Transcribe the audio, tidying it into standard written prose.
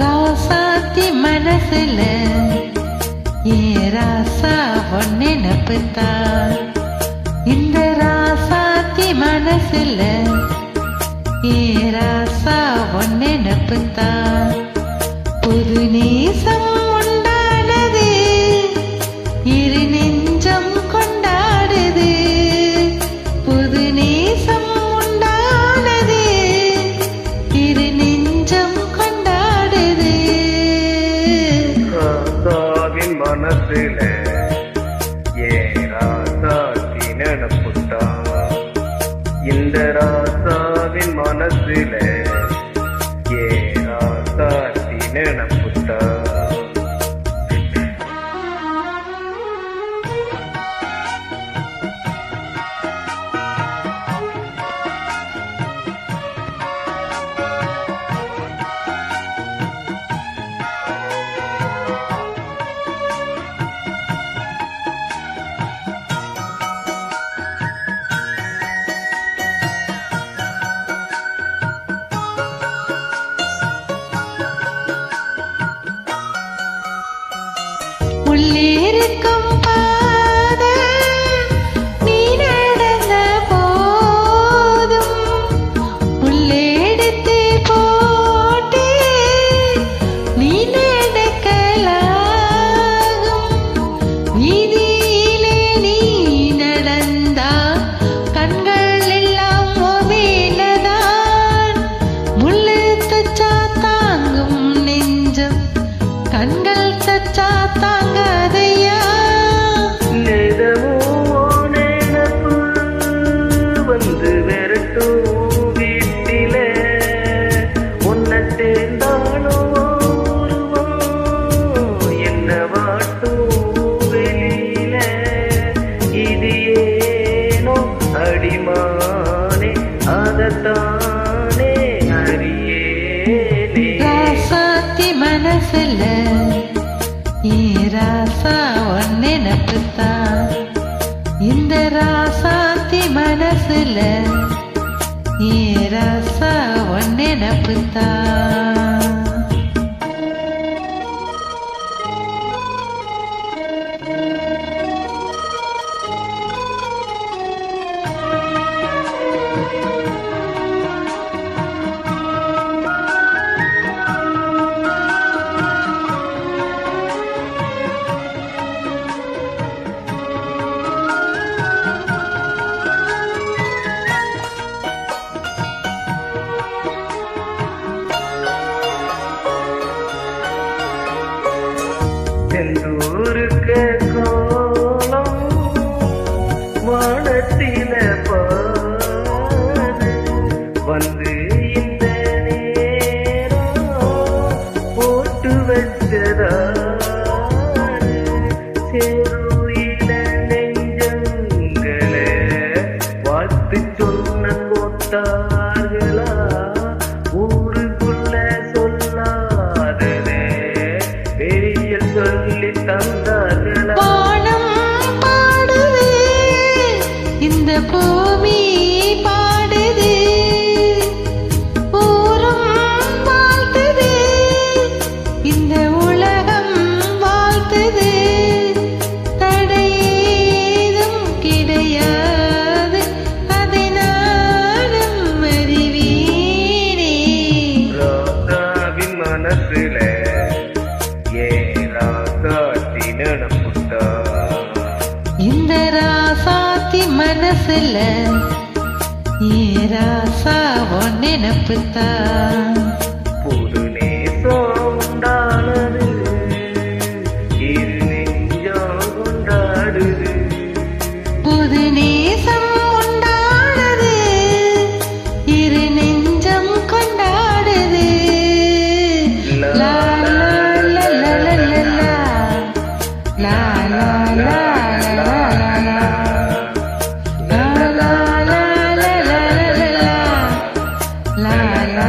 ராசாத்தி மனசுல ராசா ஒன்னே நப்புத்தா இந்த ராசாத்தி மனசுல ராசா ஒன்னே நப்புத்தா புது நேசம் உண்டானது இரு நெஞ்சம் கொண்டாடுது புது நேசம் உண்டானது இரு நெஞ்சம் கொண்டாடுது ராசாவின் மனசுல ராசாத்தி நினப்புத்தா இந்த ராசாவின் மனசுல ராசாத்தி நினப்புத்தா உள்ளிருக்கும் பாதை நீ நடந்த போதும் உள்ளெடுத்து போட்டு நீ நடக்கலாகும் வீதியிலே நீ நடந்தா கண்கள் எல்லாம் மொபைலதான் முள்ளு தச்சா தாங்கும் நெஞ்சம் கண்கள் தச்சா தாங்காதையா வந்து விரட்டும் வீட்டில உன்னை சேர்ந்தானோ என்ன வாட்டும் வெளியில இது ஏனோ அடிமானே அதத்தானே அறியேனே ராசாத்தி மனசுல ராசா ஒன்னே நப்புத்தா இந்த ராசாத்தி மனசுல ராசா ஒன்னே நப்புத்தா செந்தூருக்க கோலம் வானத்தில பாடு வந்து இந்த நேரம் போட்டு வச்சதாரு சேருயில நெஞ்சங்களே வாழ்த்து சொன்ன கோத்தார்களா ஊருக்குள்ள சொல்லாததே பெரிய சொல்லி தந்தார்களா வானம் பாடுது இந்த பூமி பாடுது ஊரும் வாழ்த்துது இந்த உலகம் வாழ்த்துது தடையேதும் கிடையாது அதை நானும் அறிவீனே ராசாவின் மனசுல ராசாத்தி நினப்புத்தா இந்த ராசாத்தி மனசுல ராசா ஒன்னே நப்புத்தா புது நேசம் உண்டானது இரு நெஞ்சம் கொண்டாடுது புது நேசம் உண்டானது இரு நெஞ்சம் கொண்டாடுது லா லா லா லா லா லா லா லா லா லா லா லா லா லா லா லா லா லா லா லா